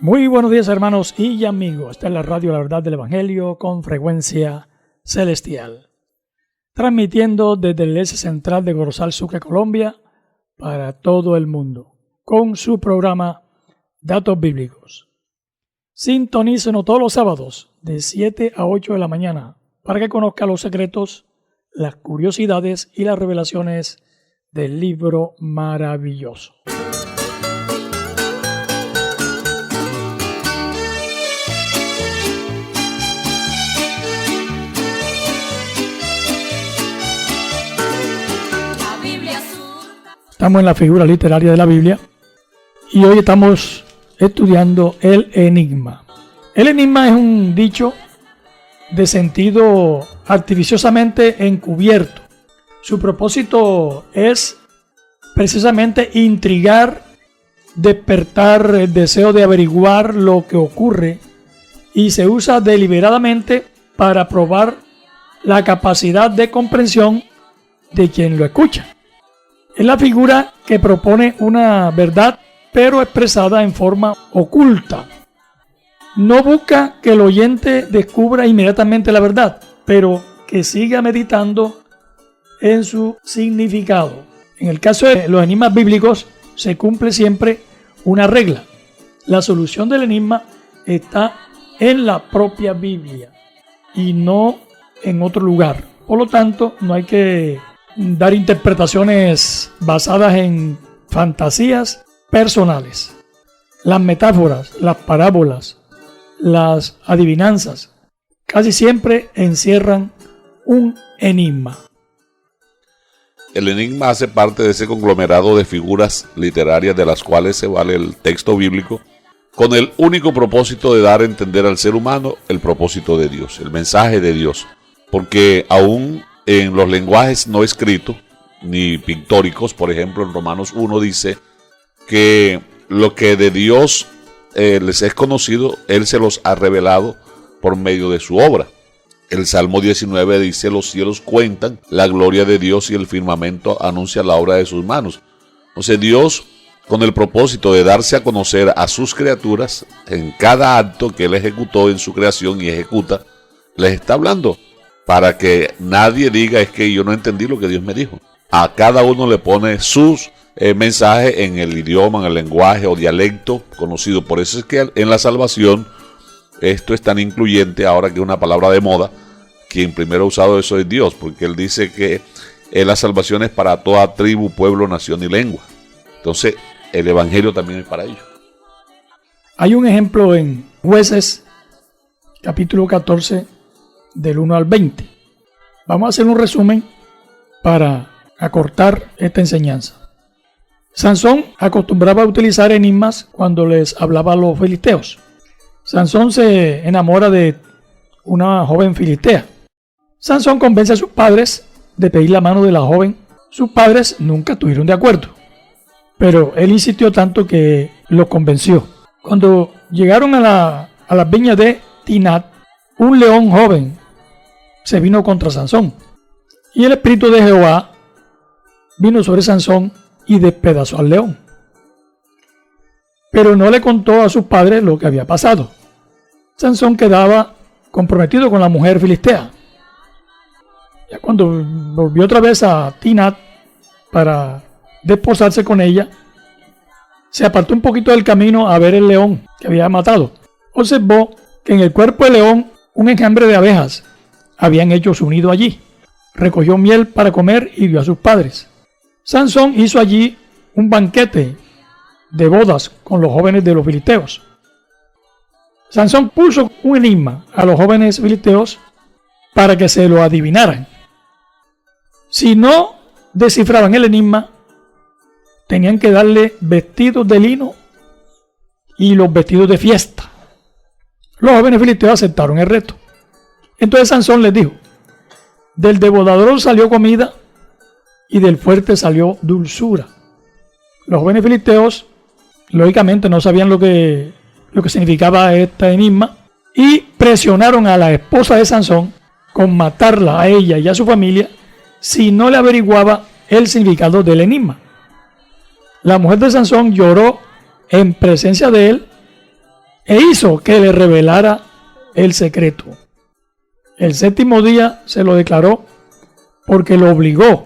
Muy buenos días, hermanos y amigos. Esta es la radio La Verdad del Evangelio con frecuencia celestial. Transmitiendo desde la Iglesia Central de Corozal, Sucre, Colombia, para todo el mundo, con su programa Datos Bíblicos. Sintonícenos todos los sábados de 7 a 8 de la mañana para que conozca los secretos, las curiosidades y las revelaciones del libro maravilloso. Estamos en la figura literaria de la Biblia y hoy estamos estudiando el enigma. El enigma es un dicho de sentido artificiosamente encubierto. Su propósito es precisamente intrigar, despertar el deseo de averiguar lo que ocurre y se usa deliberadamente para probar la capacidad de comprensión de quien lo escucha. Es la figura que propone una verdad, pero expresada en forma oculta. No busca que el oyente descubra inmediatamente la verdad, pero que siga meditando en su significado. En el caso de los enigmas bíblicos, se cumple siempre una regla. La solución del enigma está en la propia Biblia y no en otro lugar. Por lo tanto, no hay que dar interpretaciones basadas en fantasías personales. Las metáforas, las parábolas, las adivinanzas casi siempre encierran un enigma. El enigma hace parte de ese conglomerado de figuras literarias de las cuales se vale el texto bíblico con el único propósito de dar a entender al ser humano el propósito de Dios, el mensaje de Dios. Porque aún en los lenguajes no escritos ni pictóricos, por ejemplo en Romanos 1 dice que lo que de Dios les es conocido, Él se los ha revelado por medio de su obra. El Salmo 19 dice: los cielos cuentan la gloria de Dios y el firmamento anuncia la obra de sus manos. Entonces Dios, con el propósito de darse a conocer a sus criaturas en cada acto que Él ejecutó en su creación y ejecuta, les está hablando para que nadie diga es que yo no entendí lo que Dios me dijo. A cada uno le pone sus mensajes en el idioma, en el lenguaje o dialecto conocido. Por eso es que en la salvación esto es tan incluyente ahora que es una palabra de moda. Quien primero ha usado eso es Dios, porque Él dice que la salvación es para toda tribu, pueblo, nación y lengua. Entonces el evangelio también es para ellos. Hay un ejemplo en Jueces capítulo 14 del 1 al 20. Vamos a hacer un resumen para acortar esta enseñanza. Sansón acostumbraba a utilizar enigmas cuando les hablaba a los filisteos. Sansón se enamora de una joven filistea. Sansón convence a sus padres de pedir la mano de la joven. Sus padres nunca estuvieron de acuerdo, pero él insistió tanto que los convenció. Cuando llegaron a las viñas de Tinat, un león joven se vino contra Sansón, y el espíritu de Jehová vino sobre Sansón y despedazó al león. Pero no le contó a sus padres lo que había pasado. Sansón quedaba comprometido con la mujer filistea. Ya cuando volvió otra vez a Tinat para desposarse con ella, se apartó un poquito del camino a ver el león que había matado. Observó que en el cuerpo del león un enjambre de abejas habían hecho su nido allí. Recogió miel para comer y dio a sus padres. Sansón hizo allí un banquete de bodas con los jóvenes de los filisteos. Sansón puso un enigma a los jóvenes filisteos para que se lo adivinaran. Si no descifraban el enigma, tenían que darle vestidos de lino y los vestidos de fiesta. Los jóvenes filisteos aceptaron el reto. Entonces Sansón les dijo: del devorador salió comida y del fuerte salió dulzura. Los jóvenes filisteos lógicamente no sabían lo que significaba este enigma y presionaron a la esposa de Sansón con matarla a ella y a su familia si no le averiguaba el significado del enigma. La mujer de Sansón lloró en presencia de él e hizo que le revelara el secreto. El séptimo día se lo declaró porque lo obligó,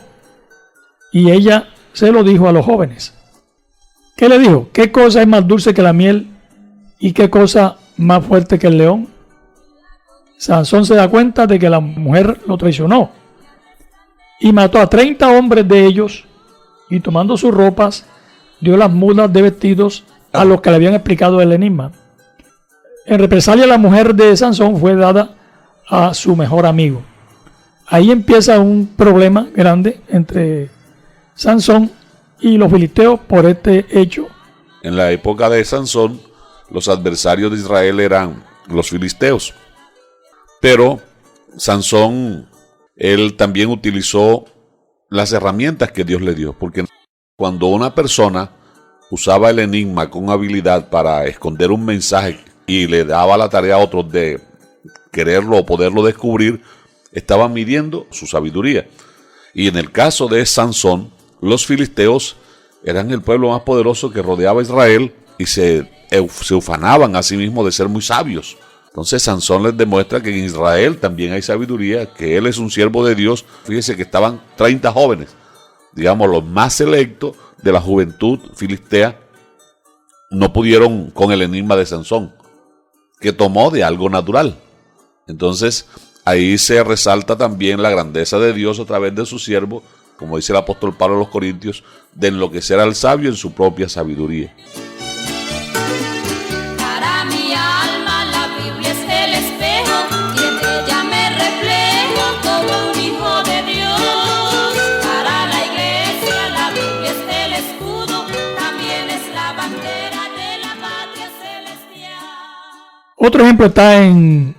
y ella se lo dijo a los jóvenes. ¿Qué le dijo? ¿Qué cosa es más dulce que la miel y qué cosa más fuerte que el león? Sansón se da cuenta de que la mujer lo traicionó y mató a 30 hombres de ellos, y tomando sus ropas dio las mudas de vestidos a los que le habían explicado el enigma. En represalia, la mujer de Sansón fue dada a su mejor amigo. Ahí empieza un problema grande entre Sansón y los filisteos por este hecho. En la época de Sansón, los adversarios de Israel eran los filisteos. Pero Sansón, él también utilizó las herramientas que Dios le dio. Porque cuando una persona usaba el enigma con habilidad para esconder un mensaje y le daba la tarea a otros de quererlo o poderlo descubrir, estaba midiendo su sabiduría. Y en el caso de Sansón, los filisteos eran el pueblo más poderoso que rodeaba a Israel y se ufanaban a sí mismos de ser muy sabios. Entonces Sansón les demuestra que en Israel también hay sabiduría, que él es un siervo de Dios. Fíjense que estaban 30 jóvenes, digamos los más selectos de la juventud filistea, no pudieron con el enigma de Sansón, que tomó de algo natural. Entonces ahí se resalta también la grandeza de Dios a través de su siervo, como dice el apóstol Pablo a los Corintios, de enloquecer al sabio en su propia sabiduría. Para mi alma la Biblia es el espejo, y en ella me reflejo como un hijo de Dios. Para la iglesia la Biblia es el escudo, también es la bandera de la patria celestial. Otro ejemplo está en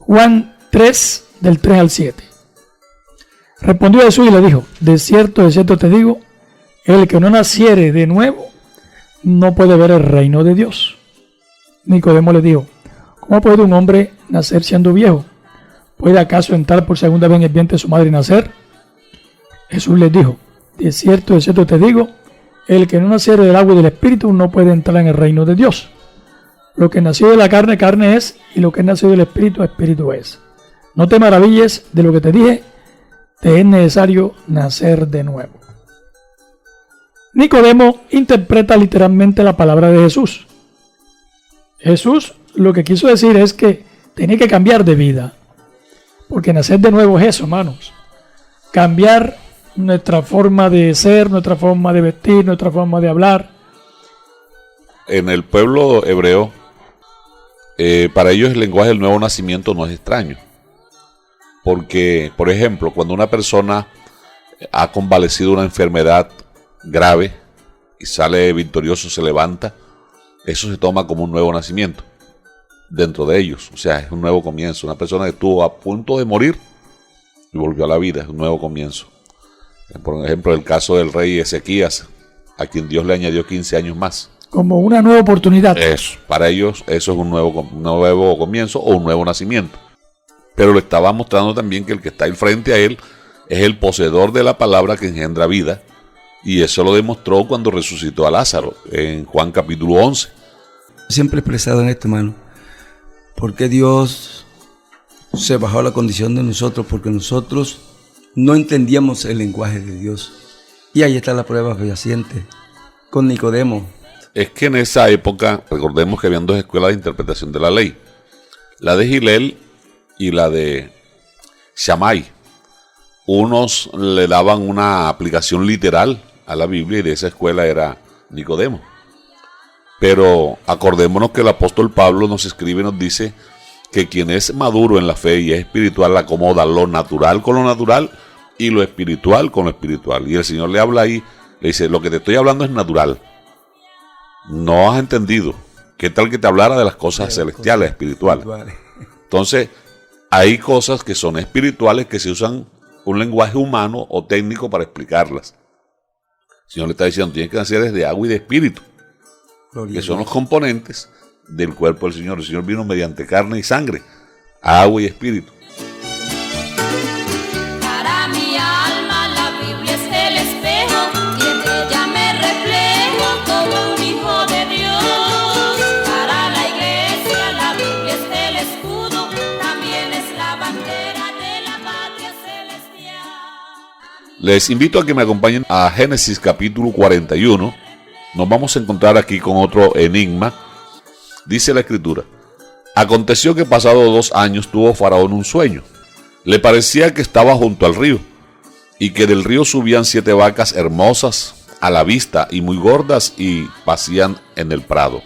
Juan 3, del 3 al 7. Respondió Jesús y le dijo: de cierto te digo, el que no naciere de nuevo no puede ver el reino de Dios. Nicodemo le dijo: ¿cómo puede un hombre nacer siendo viejo? ¿Puede acaso entrar por segunda vez en el vientre de su madre y nacer? Jesús les dijo: de cierto te digo, el que no naciere del agua y del espíritu no puede entrar en el reino de Dios. Lo que nació de la carne, carne es, y lo que nació del espíritu, espíritu es. No te maravilles de lo que te dije, te es necesario nacer de nuevo. Nicodemo interpreta literalmente la palabra de Jesús. Jesús lo que quiso decir es que tenía que cambiar de vida, porque nacer de nuevo es eso, hermanos. Cambiar nuestra forma de ser, nuestra forma de vestir, nuestra forma de hablar. En el pueblo hebreo, para ellos el lenguaje del nuevo nacimiento no es extraño. Porque, por ejemplo, cuando una persona ha convalecido de una enfermedad grave y sale victorioso, se levanta, eso se toma como un nuevo nacimiento dentro de ellos. O sea, es un nuevo comienzo. Una persona que estuvo a punto de morir y volvió a la vida, es un nuevo comienzo. Por ejemplo, el caso del rey Ezequías, a quien Dios le añadió 15 años más. Como una nueva oportunidad. Eso, para ellos eso es un nuevo comienzo o un nuevo nacimiento. Pero le estaba mostrando también que el que está ahí frente a él es el poseedor de la palabra que engendra vida. Y eso lo demostró cuando resucitó a Lázaro, en Juan capítulo 11. Siempre he expresado en esto, hermano, porque Dios se bajó a la condición de nosotros, porque nosotros no entendíamos el lenguaje de Dios. Y ahí está la prueba fehaciente con Nicodemo. Es que en esa época, recordemos que habían dos escuelas de interpretación de la ley. La de Hillel y la de Shammai. Unos le daban una aplicación literal a la Biblia y de esa escuela era Nicodemo. Pero acordémonos que el apóstol Pablo nos escribe y nos dice que quien es maduro en la fe y es espiritual acomoda lo natural con lo natural y lo espiritual con lo espiritual. Y el Señor le habla ahí, le dice: lo que te estoy hablando es natural. No has entendido. ¿Qué tal que te hablara de las cosas celestiales, espirituales? Entonces, hay cosas que son espirituales que se usan un lenguaje humano o técnico para explicarlas. El Señor le está diciendo: tienes que nacer desde agua y de espíritu, que son los componentes del cuerpo del Señor. El Señor vino mediante carne y sangre, agua y espíritu. Para mi alma la Biblia es el espejo, y en ella me reflejo como un hijo de Dios. Para la iglesia Les invito a que me acompañen a Génesis capítulo 41. Nos vamos a encontrar aquí con otro enigma. Dice la escritura: aconteció que pasado 2 años tuvo Faraón un sueño. Le parecía que estaba junto al río, y que del río subían 7 vacas hermosas a la vista y muy gordas, y pacían en el prado,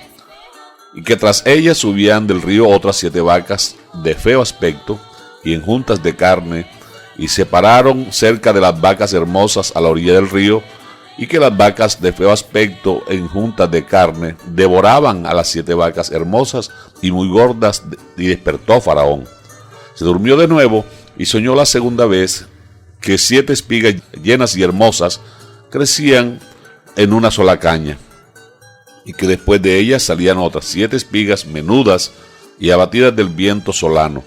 y que tras ellas subían del río otras 7 vacas de feo aspecto y en juntas de carne, y se pararon cerca de las vacas hermosas a la orilla del río, y que las vacas de feo aspecto en juntas de carne devoraban a las 7 vacas hermosas y muy gordas, y despertó Faraón. Se durmió de nuevo y soñó la segunda vez que 7 espigas llenas y hermosas crecían en una sola caña, y que después de ellas salían otras 7 espigas menudas y abatidas del viento solano,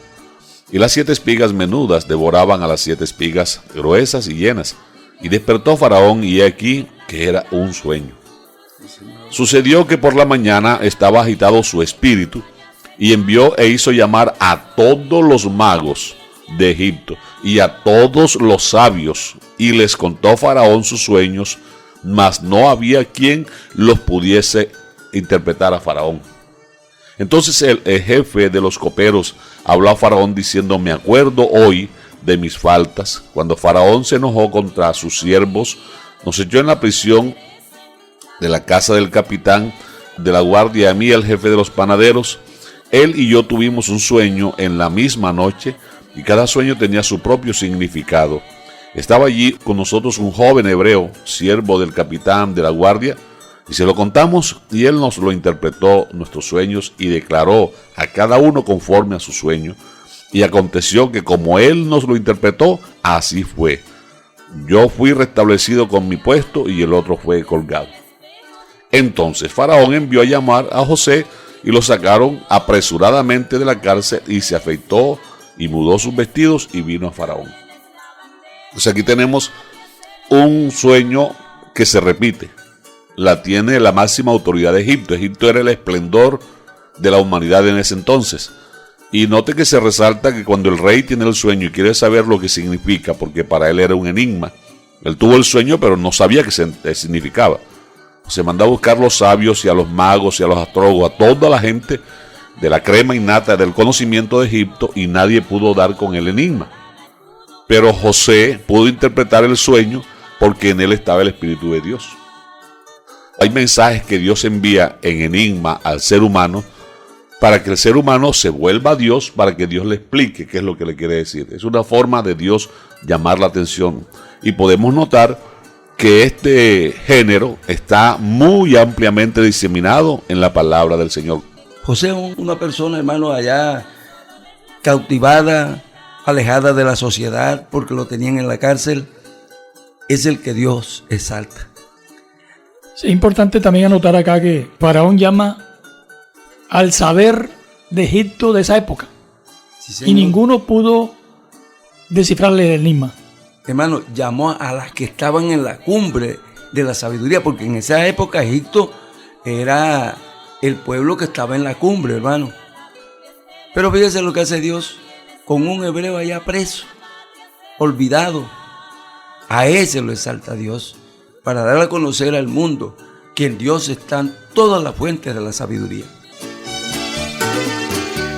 y las 7 espigas menudas devoraban a las 7 espigas gruesas y llenas. Y despertó Faraón, y he aquí que era un sueño. Sucedió que por la mañana estaba agitado su espíritu, y envió e hizo llamar a todos los magos de Egipto y a todos los sabios, y les contó Faraón sus sueños, mas no había quien los pudiese interpretar a Faraón. Entonces el jefe de los coperos habló a Faraón diciendo: me acuerdo hoy de mis faltas, cuando Faraón se enojó contra sus siervos, nos echó en la prisión de la casa del capitán de la guardia, a mí, el jefe de los panaderos. Él y yo tuvimos un sueño en la misma noche, y cada sueño tenía su propio significado. Estaba allí con nosotros un joven hebreo, siervo del capitán de la guardia, y se lo contamos, y él nos lo interpretó nuestros sueños y declaró a cada uno conforme a su sueño. Y aconteció que como él nos lo interpretó, así fue. Yo fui restablecido con mi puesto, y el otro fue colgado. Entonces Faraón envió a llamar a José, y lo sacaron apresuradamente de la cárcel, y se afeitó y mudó sus vestidos y vino a Faraón. Pues aquí tenemos un sueño que se repite. La tiene la máxima autoridad de Egipto. Egipto era el esplendor de la humanidad en ese entonces. Y note que se resalta que cuando el rey tiene el sueño y quiere saber lo que significa, porque para él era un enigma, él tuvo el sueño pero no sabía qué significaba. Se mandó a buscar a los sabios y a los magos y a los astrólogos, a toda la gente de la crema innata del conocimiento de Egipto, y nadie pudo dar con el enigma. Pero José pudo interpretar el sueño porque en él estaba el Espíritu de Dios. Hay mensajes que Dios envía en enigma al ser humano para que el ser humano se vuelva a Dios, para que Dios le explique qué es lo que le quiere decir. Es una forma de Dios llamar la atención. Y podemos notar que este género está muy ampliamente diseminado en la palabra del Señor. José es una persona, hermano, allá cautivada, alejada de la sociedad porque lo tenían en la cárcel. Es el que Dios exalta. Es importante también anotar acá que Faraón llama al saber de Egipto de esa época, Sí, y ninguno pudo descifrarle el enigma. Hermano, llamó a las que estaban en la cumbre de la sabiduría, porque en esa época Egipto era el pueblo que estaba en la cumbre, hermano. Pero fíjese lo que hace Dios con un hebreo allá preso, olvidado. A ese lo exalta Dios, para dar a conocer al mundo que en Dios están todas las fuentes de la sabiduría.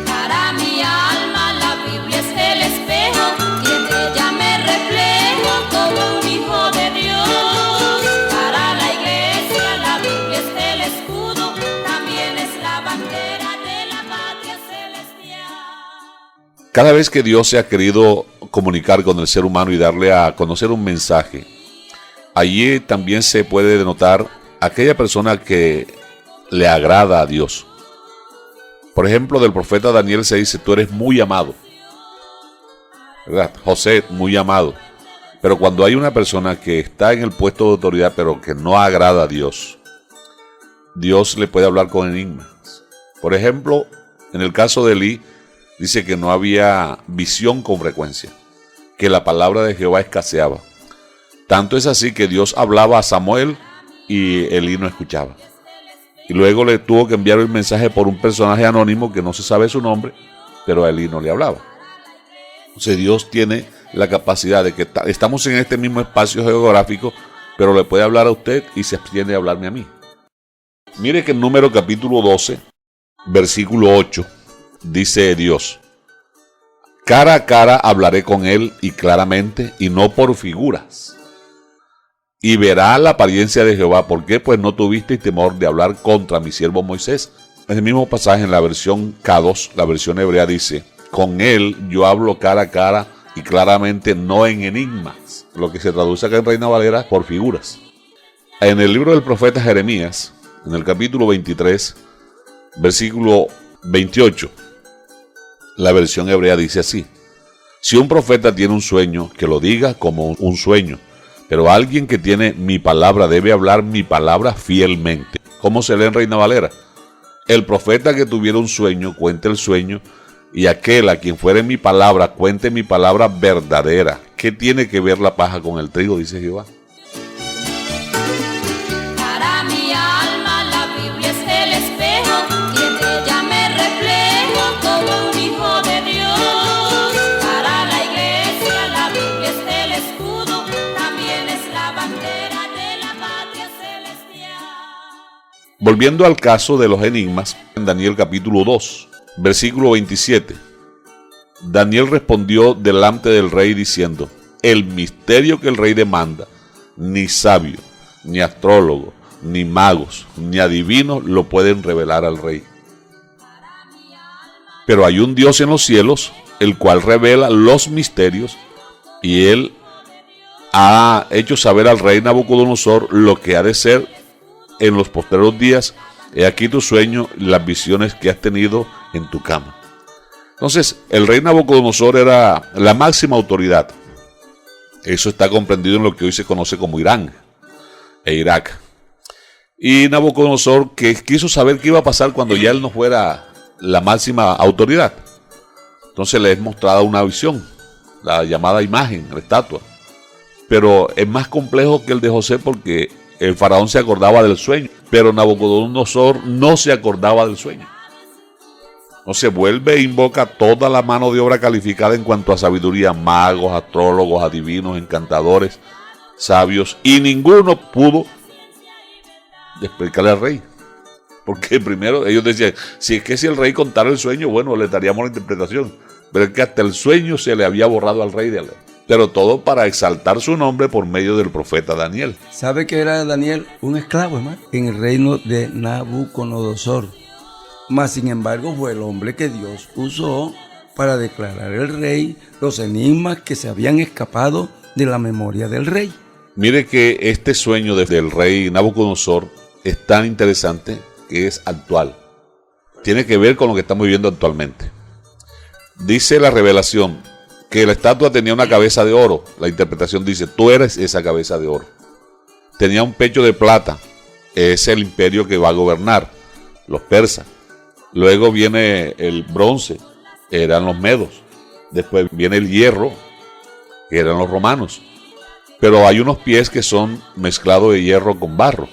Para mi alma la Biblia es el espejo, y en ella me reflejo como un hijo de Dios. Para la iglesia la Biblia es el escudo, también es la bandera de la patria celestial. Cada vez que Dios se ha querido comunicar con el ser humano y darle a conocer un mensaje, allí también se puede denotar aquella persona que le agrada a Dios. Por ejemplo, del profeta Daniel se dice: tú eres muy amado, ¿verdad? José, muy amado. Pero cuando hay una persona que está en el puesto de autoridad pero que no agrada a Dios, Dios le puede hablar con enigmas. Por ejemplo, en el caso de Elí, dice que no había visión con frecuencia, que la palabra de Jehová escaseaba. Tanto es así que Dios hablaba a Samuel y Elí no escuchaba. Y luego le tuvo que enviar el mensaje por un personaje anónimo que no se sabe su nombre, pero a Elí no le hablaba. Entonces Dios tiene la capacidad de que estamos en este mismo espacio geográfico, pero le puede hablar a usted y se abstiene de hablarme a mí. Mire que en Número capítulo 12, versículo 8, dice Dios: cara a cara hablaré con él y claramente, y no por figuras. Y verá la apariencia de Jehová. ¿Por qué? Pues no tuvisteis temor de hablar contra mi siervo Moisés. En el mismo pasaje, en la versión K2, la versión hebrea, dice: con él yo hablo cara a cara y claramente, no en enigmas. Lo que se traduce acá en Reina Valera por figuras. En el libro del profeta Jeremías, en el capítulo 23, versículo 28, la versión hebrea dice así: si un profeta tiene un sueño, que lo diga como un sueño, pero alguien que tiene mi palabra debe hablar mi palabra fielmente. ¿Cómo se lee en Reina Valera? El profeta que tuviera un sueño, cuente el sueño, y aquel a quien fuere mi palabra, cuente mi palabra verdadera. ¿Qué tiene que ver la paja con el trigo?, dice Jehová. Para mi alma la Biblia es el espejo y en ella me reflejo como un hijo de Dios. Para la iglesia la Biblia es el escudo, también es la bandera de la patria celestial. Volviendo al caso de los enigmas, en Daniel capítulo 2, versículo 27, Daniel respondió delante del rey diciendo: el misterio que el rey demanda, ni sabio, ni astrólogo, ni magos, ni adivinos lo pueden revelar al rey. Pero hay un Dios en los cielos, el cual revela los misterios, y él ha hecho saber al rey Nabucodonosor lo que ha de ser en los postreros días. He aquí tu sueño, las visiones que has tenido en tu cama. Entonces, el rey Nabucodonosor era la máxima autoridad. Eso está comprendido en lo que hoy se conoce como Irán e Irak. Y Nabucodonosor, que quiso saber qué iba a pasar cuando ya él no fuera la máxima autoridad. Entonces le es mostrada una visión, la llamada imagen, la estatua. Pero es más complejo que el de José, porque el faraón se acordaba del sueño, pero Nabucodonosor no se acordaba del sueño. Entonces vuelve e invoca toda la mano de obra calificada en cuanto a sabiduría: magos, astrólogos, adivinos, encantadores, sabios, y ninguno pudo explicarle al rey. Porque primero ellos decían: si el rey contara el sueño, bueno, le daríamos la interpretación. Pero es que hasta el sueño se le había borrado al rey de él. Pero todo para exaltar su nombre por medio del profeta Daniel. ¿Sabe que era Daniel? Un esclavo, hermano, en el reino de Nabucodonosor. Mas, sin embargo, fue el hombre que Dios usó para declarar al rey los enigmas que se habían escapado de la memoria del rey. Mire que este sueño del rey Nabucodonosor es tan interesante que es actual. Tiene que ver con lo que estamos viviendo actualmente. Dice la revelación que la estatua tenía una cabeza de oro. La interpretación dice: tú eres esa cabeza de oro. Tenía un pecho de plata. Es el imperio que va a gobernar, los persas. Luego viene el bronce, eran los medos. Después viene el hierro, que eran los romanos. Pero hay unos pies que son mezclados de hierro con barro.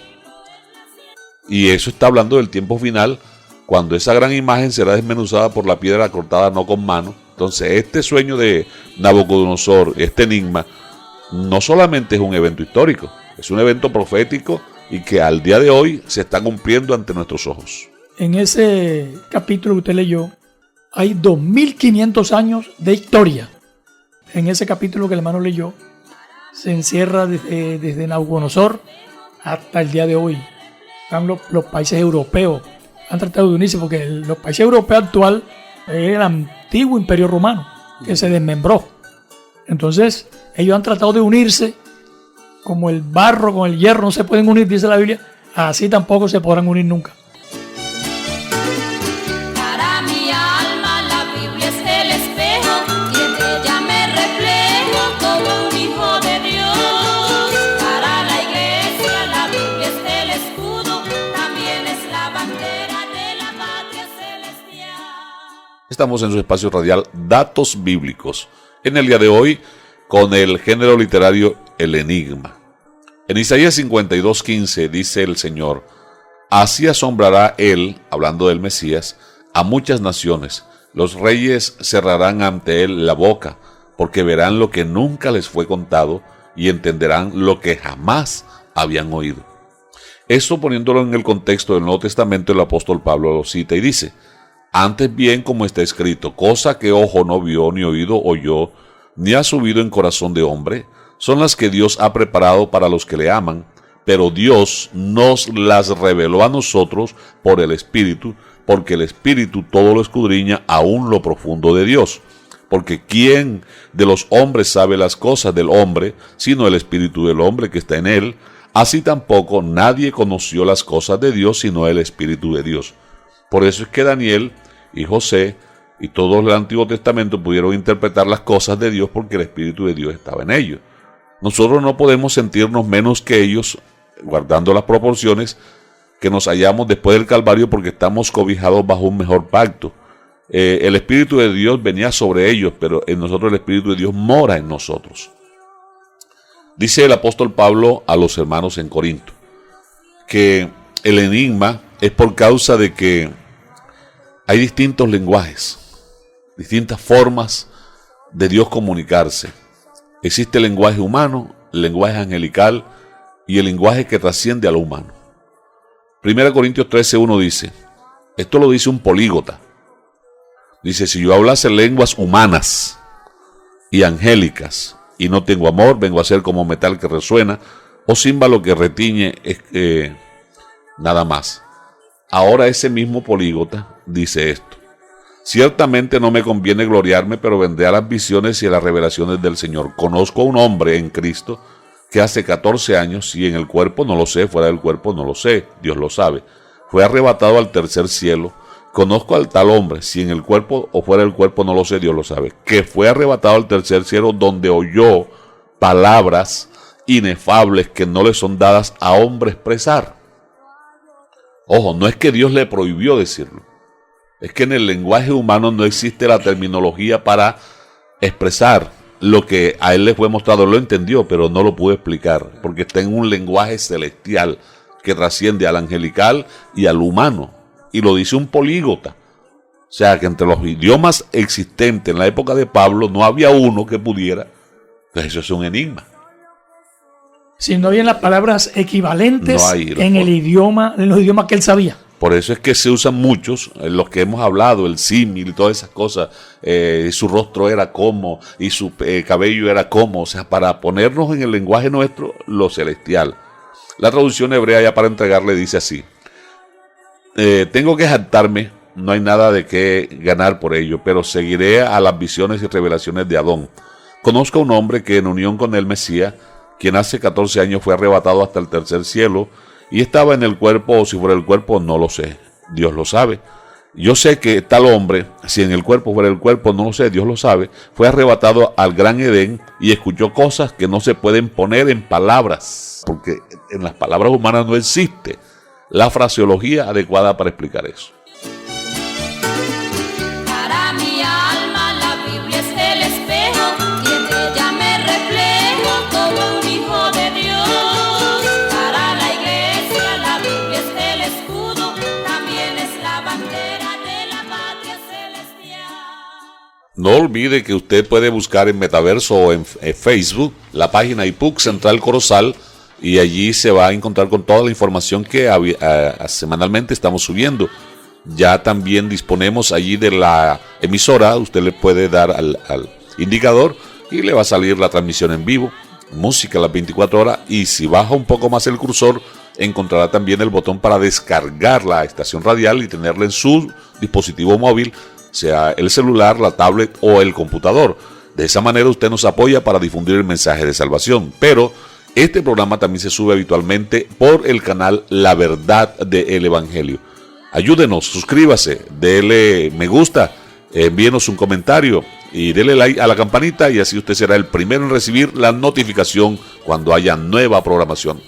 Y eso está hablando del tiempo final, cuando esa gran imagen será desmenuzada por la piedra cortada no con mano. Entonces este sueño de Nabucodonosor, este enigma, no solamente es un evento histórico, es un evento profético y que al día de hoy se está cumpliendo ante nuestros ojos. En ese capítulo que usted leyó, hay 2500 años de historia. En ese capítulo que el hermano leyó, se encierra desde Nabucodonosor hasta el día de hoy. Están los países europeos, han tratado de unirse, porque los países europeos actual es el antiguo imperio romano, que se desmembró. Entonces, ellos han tratado de unirse, como el barro con el hierro no se pueden unir, dice la Biblia, así tampoco se podrán unir nunca. Para mi alma la Biblia es el espejo y en ella me reflejo como un hijo de Dios. Para la iglesia la Biblia es el escudo, también es la bandera de la patria celestial. Estamos en su espacio radial Datos Bíblicos. En el día de hoy, con el género literario El Enigma. En Isaías 52:15 dice el Señor: así asombrará él, hablando del Mesías, a muchas naciones. Los reyes cerrarán ante él la boca, porque verán lo que nunca les fue contado y entenderán lo que jamás habían oído. Esto poniéndolo en el contexto del Nuevo Testamento, el apóstol Pablo lo cita y dice: antes bien, como está escrito, cosa que ojo no vio, ni oído oyó, ni ha subido en corazón de hombre, son las que Dios ha preparado para los que le aman, pero Dios nos las reveló a nosotros por el Espíritu, porque el Espíritu todo lo escudriña, aún lo profundo de Dios. Porque ¿quién de los hombres sabe las cosas del hombre, sino el Espíritu del hombre que está en él? Así tampoco nadie conoció las cosas de Dios, sino el Espíritu de Dios. Por eso es que Daniel y José y todo el Antiguo Testamento pudieron interpretar las cosas de Dios, porque el Espíritu de Dios estaba en ellos. Nosotros no podemos sentirnos menos que ellos, guardando las proporciones, que nos hallamos después del Calvario, porque estamos cobijados bajo un mejor pacto. El Espíritu de Dios venía sobre ellos, pero en nosotros el Espíritu de Dios mora en nosotros. Dice el apóstol Pablo a los hermanos en Corinto que el enigma es por causa de que hay distintos lenguajes, distintas formas de Dios comunicarse. Existe el lenguaje humano, el lenguaje angelical y el lenguaje que trasciende a lo humano. 1 Corintios 13:1 dice, esto lo dice un políglota. Dice: si yo hablase lenguas humanas y angélicas y no tengo amor, vengo a ser como metal que resuena o címbalo que retiñe, nada más. Ahora ese mismo políglota dice esto: ciertamente no me conviene gloriarme, pero vendré a las visiones y a las revelaciones del Señor. Conozco a un hombre en Cristo que hace 14 años, si en el cuerpo no lo sé, fuera del cuerpo no lo sé, Dios lo sabe, fue arrebatado al tercer cielo. Conozco al tal hombre, si en el cuerpo o fuera del cuerpo no lo sé, Dios lo sabe, que fue arrebatado al tercer cielo, donde oyó palabras inefables que no le son dadas a hombre expresar. Ojo, no es que Dios le prohibió decirlo, es que en el lenguaje humano no existe la terminología para expresar lo que a él le fue mostrado. Lo entendió, pero no lo pudo explicar, porque está en un lenguaje celestial que trasciende al angelical y al humano. Y lo dice un políglota. O sea, que entre los idiomas existentes en la época de Pablo no había uno que pudiera. Entonces eso es un enigma. Si no habían las palabras equivalentes No hay en los idiomas que él sabía. Por eso es que se usan muchos, en los que hemos hablado, el símil y todas esas cosas. Su rostro era como, y su cabello era como. O sea, para ponernos en el lenguaje nuestro lo celestial. La traducción hebrea, ya para entregarle, dice así: tengo que jactarme, no hay nada de qué ganar por ello, pero seguiré a las visiones y revelaciones de Adón. Conozco a un hombre que en unión con el Mesías, quien hace 14 años fue arrebatado hasta el tercer cielo, y estaba en el cuerpo, o si fuera el cuerpo, no lo sé, Dios lo sabe. Yo sé que tal hombre, si en el cuerpo o fuera el cuerpo, no lo sé, Dios lo sabe, fue arrebatado al gran Edén y escuchó cosas que no se pueden poner en palabras, porque en las palabras humanas no existe la fraseología adecuada para explicar eso. Para mi alma la Biblia es el espejo y en ella me reflejo como un hijo de Dios. Para la iglesia la Biblia es el escudo, también es la bandera de la patria celestial. No olvide que usted puede buscar en Metaverso o en Facebook la página IPUC Central Corozal, y allí se va a encontrar con toda la información que semanalmente estamos subiendo. Ya también disponemos allí de la emisora. Usted le puede dar al indicador y le va a salir la transmisión en vivo, música a las 24 horas. Y si baja un poco más el cursor, encontrará también el botón para descargar la estación radial y tenerla en su dispositivo móvil, sea el celular, la tablet o el computador. De esa manera usted nos apoya para difundir el mensaje de salvación. Pero este programa también se sube habitualmente por el canal La Verdad del Evangelio. Ayúdenos, suscríbase, dele me gusta, envíenos un comentario y dele like a la campanita, y así usted será el primero en recibir la notificación cuando haya nueva programación.